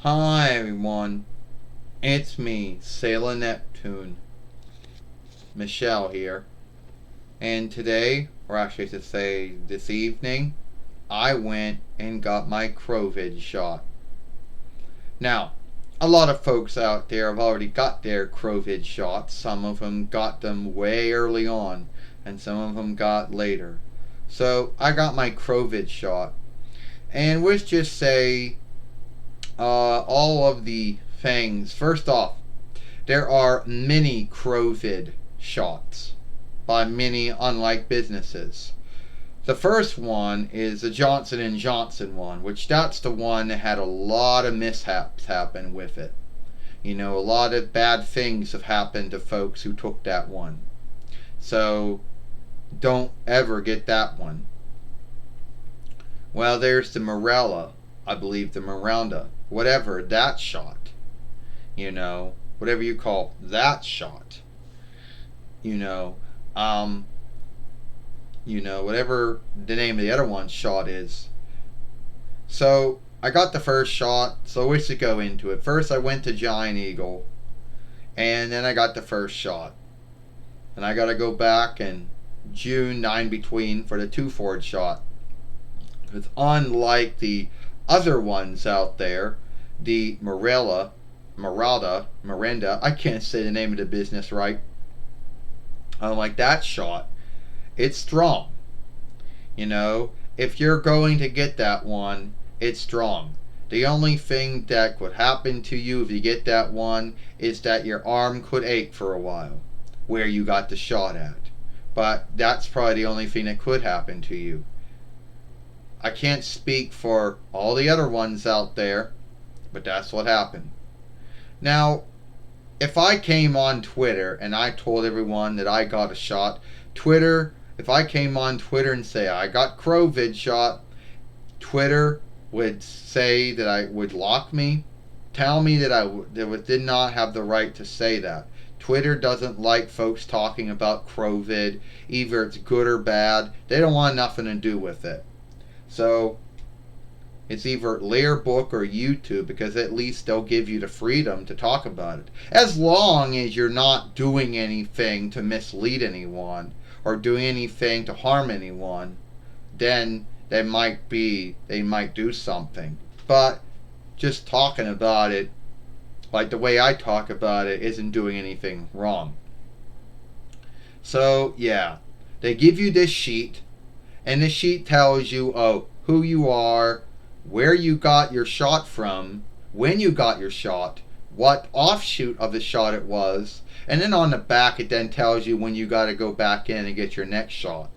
Hi everyone, it's me, Sailor Neptune, Michelle here, and today, or actually to say this evening, I went and got my COVID shot. Now, a lot of folks out there have already got their COVID shots. Some of them got them way early on, and some of them got later. So I got my COVID shot, and let's just say all of the things. First off, there are many COVID shots by many unlike businesses. The first one is the Johnson & Johnson one, which that's the one that had a lot of mishaps happen with it. You know, a lot of bad things have happened to folks who took that one. So don't ever get that one. Well, there's the Morella, I believe the Miranda, whatever that shot. You know, whatever you call that shot. You know, um, whatever the name of the other one's shot is. So I got the first shot, so let's just go into it. First I went to Giant Eagle, and then I got the first shot. And I gotta go back in June 9 between for the 2 shot. Because unlike the other ones out there, the Miranda, I can't say the name of the business right. Unlike that shot, it's strong. You know, if you're going to get that one, it's strong. The only thing that could happen to you if you get that one is that your arm could ache for a while where you got the shot at. But that's probably the only thing that could happen to you. I can't speak for all the other ones out there, but that's what happened. Now, if I came on Twitter and I told everyone that I got a shot, if I came on Twitter and say I got COVID shot, Twitter would say that I would lock me, tell me that I did not have the right to say that. Twitter doesn't like folks talking about COVID, either it's good or bad. They don't want nothing to do with it. So it's either Layer Book or YouTube, because at least they'll give you the freedom to talk about it. As long as you're not doing anything to mislead anyone or doing anything to harm anyone, then they might do something. But just talking about it, like the way I talk about it, isn't doing anything wrong. So yeah, they give you this sheet, and the sheet tells you, who you are, where you got your shot from, when you got your shot, what offshoot of the shot it was, and then on the back it then tells you when you got to go back in and get your next shot.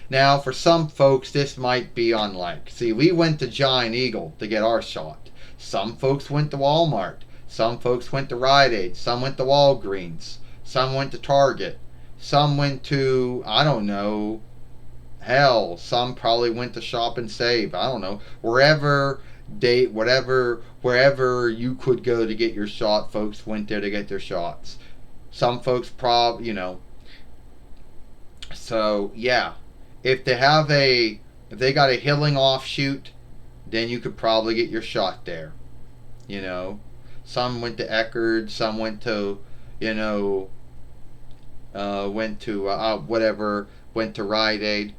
Now, for some folks, this might be unlike. See, we went to Giant Eagle to get our shot. Some folks went to Walmart. Some folks went to Rite Aid. Some went to Walgreens. Some went to Target. Some went to, I don't know, hell, some probably went to Shop and Save. I don't know. Wherever you could go to get your shot, folks went there to get their shots. Some folks so yeah. If they got a healing offshoot, then you could probably get your shot there. You know. Some went to Eckerd, some went to, went to Rite Aid.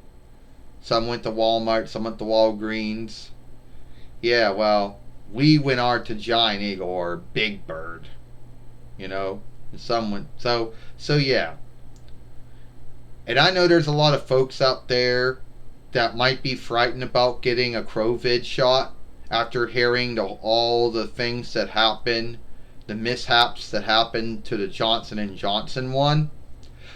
Some went to Walmart, some went to Walgreens. Yeah, well, we went to Giant Eagle or Big Bird, And some went, so yeah. And I know there's a lot of folks out there that might be frightened about getting a COVID shot after hearing all the things that happened, the mishaps that happened to the Johnson & Johnson one.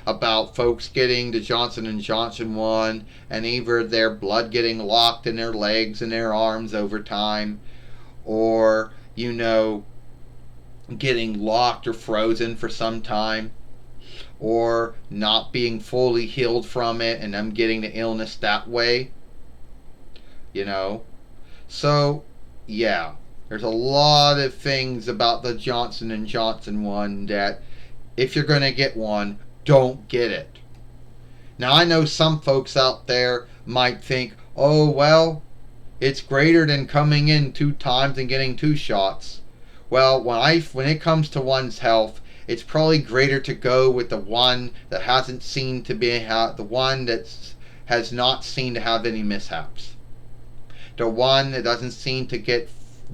About folks getting the Johnson & Johnson one and either their blood getting locked in their legs and their arms over time, or, getting locked or frozen for some time, or not being fully healed from it and them getting the illness that way. So, yeah, there's a lot of things about the Johnson & Johnson one that if you're going to get one, don't get it. Now, I know some folks out there might think, oh, well, it's greater than coming in 2 times and getting 2 shots. Well, when it comes to one's health, it's probably greater to go with the one that hasn't seen to be the one that has not seen to have any mishaps. The one that doesn't seem to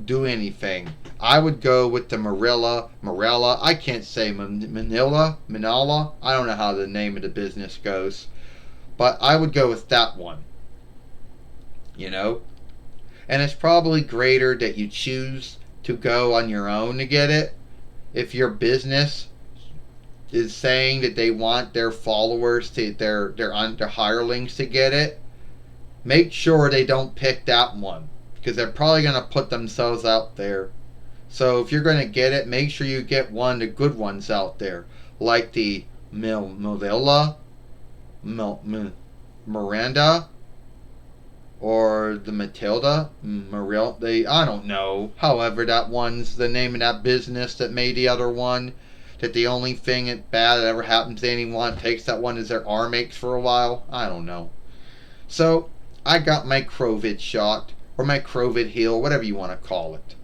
do anything. I would go with the Marilla. I can't say Manila. I don't know how the name of the business goes, but I would go with that one. You know, and it's probably greater that you choose to go on your own to get it. If your business is saying that they want their followers to their hirelings to get it, make sure they don't pick that one because they're probably going to put themselves out there. So if you're going to get it, make sure you get one of the good ones out there, like the Miranda, or the Matilda, I don't know. However, that one's the name of that business that made the other one. That the only thing bad that ever happens to anyone takes that one is their arm aches for a while. I don't know. So I got my COVID shot, or my COVID heal, whatever you want to call it.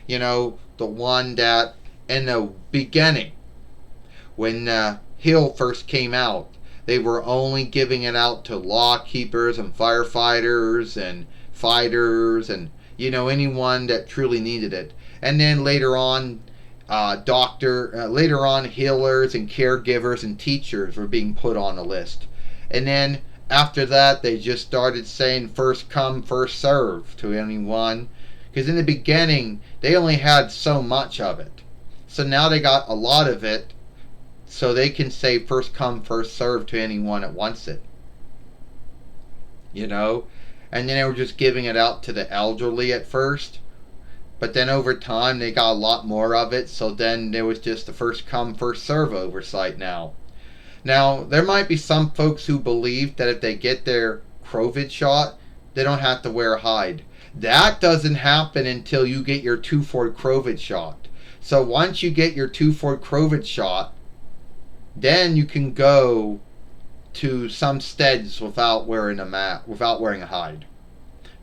You know, the one that in the beginning, when Hill first came out, they were only giving it out to law keepers and firefighters and fighters and, anyone that truly needed it. And then later on, later on, healers and caregivers and teachers were being put on the list. And then after that, they just started saying first come, first serve to anyone. Because in the beginning, they only had so much of it. So now they got a lot of it, so they can say first come, first serve to anyone that wants it. And then they were just giving it out to the elderly at first. But then over time, they got a lot more of it, so then there was just the first come, first serve oversight now. Now, there might be some folks who believe that if they get their COVID shot, they don't have to wear a hide. That doesn't happen until you get your 2-4 COVID shot. So once you get your 2-4 COVID shot, then you can go to some steads without wearing a hide.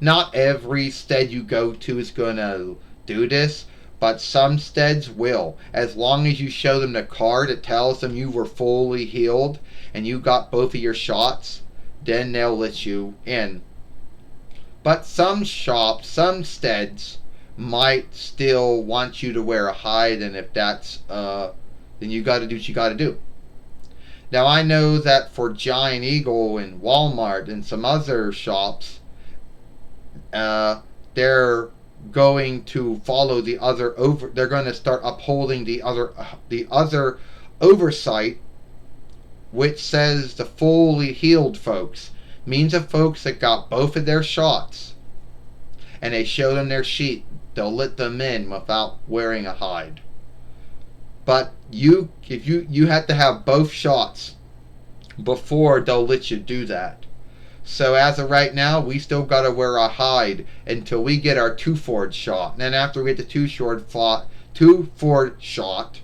Not every stead you go to is going to do this, but some steads will. As long as you show them the card that tells them you were fully healed and you got both of your shots, then they'll let you in. But some shops, some steads might still want you to wear a hide, and if that's, then you got to do what you got to do. Now I know that for Giant Eagle and Walmart and some other shops, they're going to follow the other they're going to start upholding the other oversight, which says the fully healed folks means the folks that got both of their shots and they show them their sheet, they'll let them in without wearing a hide. But you have to have both shots before they'll let you do that. So as of right now, we still got to wear a hide until we get our 2-4 shot. And then after we get the 2-4 shot,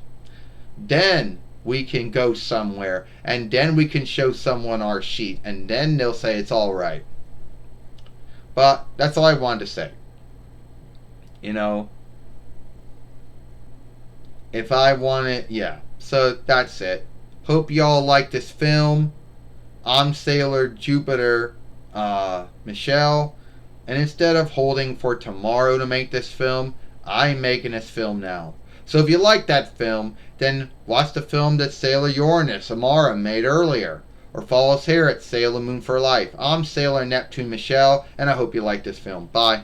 then we can go somewhere. And then we can show someone our sheet. And then they'll say it's all right. But that's all I wanted to say. If I want it, yeah. So that's it. Hope y'all like this film. I'm Sailor Jupiter Michelle, and instead of holding for tomorrow to make this film, I'm making this film now. So if you like that film, then watch the film that Sailor Uranus Amara made earlier, or follow us here at Sailor Moon for Life. I'm Sailor Neptune Michelle, and I hope you like this film. Bye.